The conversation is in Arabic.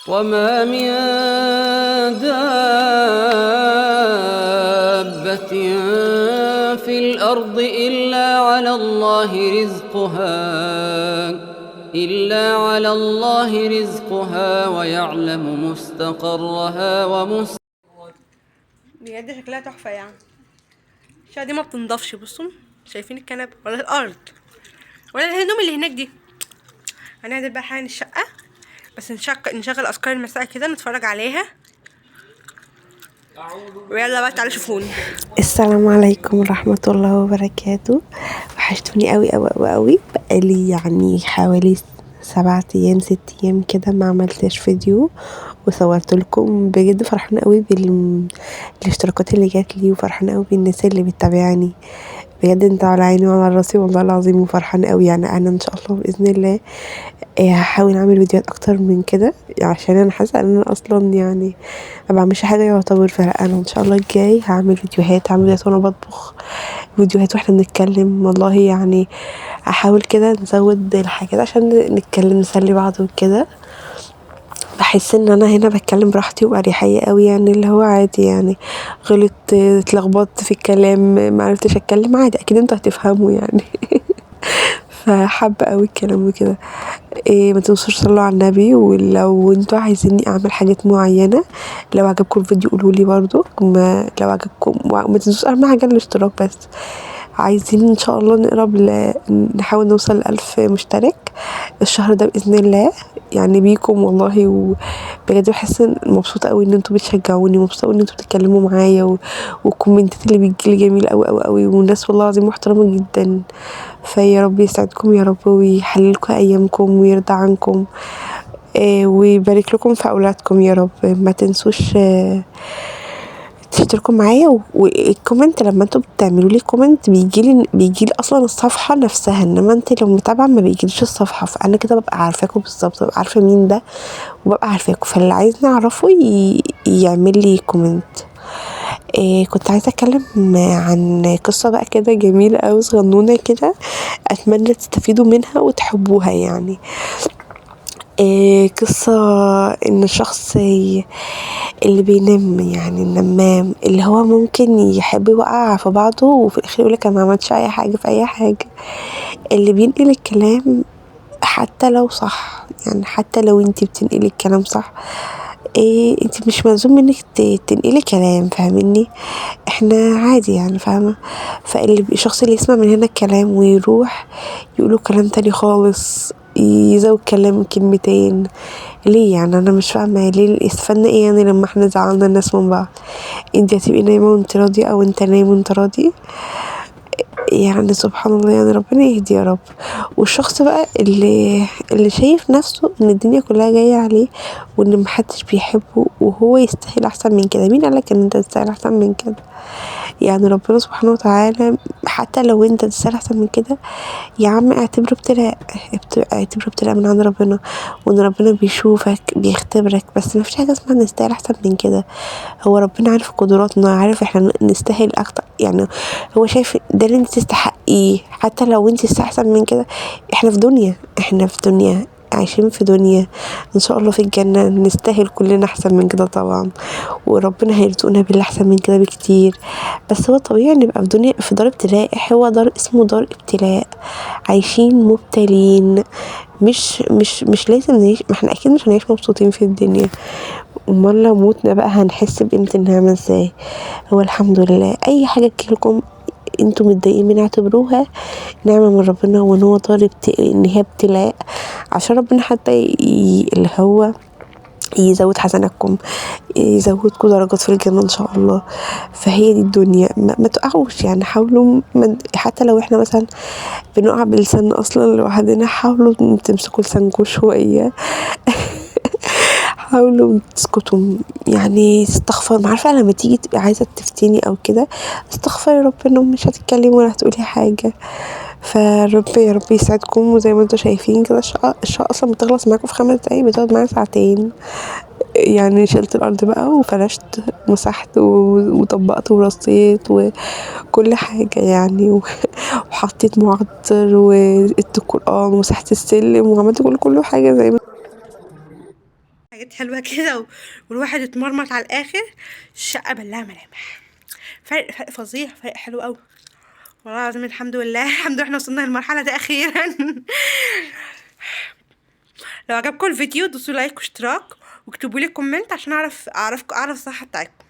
وما من دابة في الأرض إلا على الله رزقها ويعلم مستقرها بجد شكلها تحفة يعني. الشقة دي ما بتنضفش. بصوا شايفين الكنب ولا الأرض ولا الهدوم اللي هناك دي. هنعدل بقى حالا الشقة، بس نشغل أذكار المساء كده نتفرج عليها. ويلا بقى تعالوا شوفوني. السلام عليكم ورحمة الله وبركاته. وحشتوني قوي قوي قوي قوي. بقالي يعني حوالي 7 ايام 6 ايام كده ما عملتش فيديو وصورت لكم. بجد فرحانه قوي بالاشتراكات اللي جات لي، وفرحانه قوي بالناس اللي بتتابعني. بجد انت على عيني وعلى راسي والله العظيم، وفرحانه قوي يعني. انا ان شاء الله باذن الله هحاول اعمل فيديوهات اكتر من كده، عشان انا حاسه ان انا اصلا يعني ما بعملش حاجه يعتبر. فانا ان شاء الله الجاي هعمل فيديوهات وانا بطبخ، فيديوهات واحنا بنتكلم. والله يعني هحاول كده نزود الحاجات عشان نتكلم نسلي بعض وكده. باحس ان انا هنا بتكلم براحتي وبأريحية قوي، يعني اللي هو عادي يعني. اتلخبطت في الكلام معرفتش اتكلم عادي، اكيد انتوا هتفهموا يعني. فحابة قوي الكلام وكده. ما تنسوش تصلوا على النبي، ولو انتوا عايزيني اعمل حاجات معينة لو عجبكم الفيديو قولولي برضو. لو عجبكم ما تنسوش اهم حاجة الاشتراك بس. عايزين ان شاء الله نحاول نوصل ل1000 مشترك الشهر ده بإذن الله، يعني بيكم والله. وبجد بحس مبسوطة قوي ان انتوا بتشجعوني، مبسوطة قوي ان انتوا بتتكلموا معايا والكومنتات اللي بتجيلي جميلة قوي قوي قوي، والناس والله العظيم محترمة جدا. فيا رب يسعدكم يا رب، ويحللكم ايامكم ويرضى عنكم، ويبارك لكم في اولادكم يا رب. ما تنسوش تشتركوا معايا. والكومنت لما انتوا بتعملوا لي كومنت بيجيلي اصلا الصفحه نفسها، انما انت لو متابعه ما بيجيليش الصفحه. فانا كده ببقى عارفاكم بالظبط، ببقى عارفه مين ده وببقى عارفاكم. فاللي عايز نعرفه يعمل لي كومنت. كنت عايزه اتكلم عن قصه بقى كده جميله قوي صغنونه كده، اتمنى تستفيدوا منها وتحبوها يعني. قصة ان الشخص اللي بينام، يعني النمام اللي هو ممكن يحب يوقع في بعضه وفي الاخر يقولك انا ما عملتش اي حاجة في اي حاجة. اللي بينقل الكلام حتى لو صح، يعني حتى لو انتي بتنقلي الكلام صح، انتي مش ملزوم انك تنقلي كلام، فاهميني؟ احنا عادي يعني، فاهمة؟ الشخص اللي يسمع من هنا الكلام ويروح يقوله كلام تاني خالص، يزود كلام كلمتين. ليه يعني؟ انا مش فاهمه ليه استفدنا ايه يعني لما احنا زعلنا الناس من بعض؟ انت هتبقي نايمه وانت راضيه، او انت نايم وانت راضي؟ يعني سبحان الله، يعني ربنا يهدي يا رب. والشخص بقى اللي شايف نفسه ان الدنيا كلها جايه عليه وان محدش بيحبه وهو يستاهل احسن من كده. مين قالك ان انت تستاهل احسن من كده؟ يعني ربنا سبحانه وتعالى حتى لو انت تستاهل احسن من كده يا عم اعتبره ابتلاء، اعتبره ابتلاء من عند ربنا، وان ربنا بيشوفك بيختبرك. بس ما فيش حاجه اسمها نستاهل احسن من كده. هو ربنا عارف قدراتنا، عارف احنا نستاهل اكتر يعني. هو شايف ده اللي انت تستحقيه، حتى لو انت تستحق احسن من كده. احنا في دنيا عايشين في دنيا، ان شاء الله في الجنة نستاهل كلنا احسن من كده طبعا، وربنا هيرزقنا باللي احسن من كده بكتير. بس هو طبيعي نبقى في دنيا في دار ابتلاء، هو دار اسمه دار ابتلاء، عايشين مبتلين. مش لازم نعيش، ما احنا اكيد مش هنعيش مبسوطين في الدنيا. امال لو موتنا بقى هنحس بقيمة النعمة ازاي؟ هو الحمد لله اي حاجة تجيلكم انتوا متضايقين منها اعتبروها نعمة من ربنا، وان هو طالب ان هي ابتلاء عشان ربنا حتى اللي هو يزود حسناتكم، يزودكم درجات في الجنة ان شاء الله. فهي دي الدنيا، ما تقعوش يعني. حاولوا حتى لو احنا مثلا بنقع بلسان اصلا لوحدنا، حاولوا تمسكوا لسانكم شوية. حاولوا تسكتوا، يعني تستغفر. عارفة لما تيجي تبقي عايزة تفتني او كده، استغفري ربنا مش هتتكلمي ولا هتقولي حاجة. يا رب يسعدكم. وزي ما انتوا شايفين كده الشقة اصلا بتخلص معاكم في 5 دقايق، بتقعد معايا ساعتين. يعني شلت الارض بقى وفرشت مسحت وطبقت ورصيت وكل حاجة يعني. وحطيت معطر وقرأت القرآن ومسحت السلم وعملت كل حاجة زي ما حاجات حلوه كده والواحد يتمرمط على الاخر. الشقه بلها ملامح، فرق فظيع، فرق حلو قوي والله العظيم. الحمد لله الحمد لله احنا وصلنا للمرحله دي اخيرا. لو عجبكم الفيديو دوسوا لايك واشتراك واكتبوا لي كومنت عشان اعرف الصحه بتاعتكم.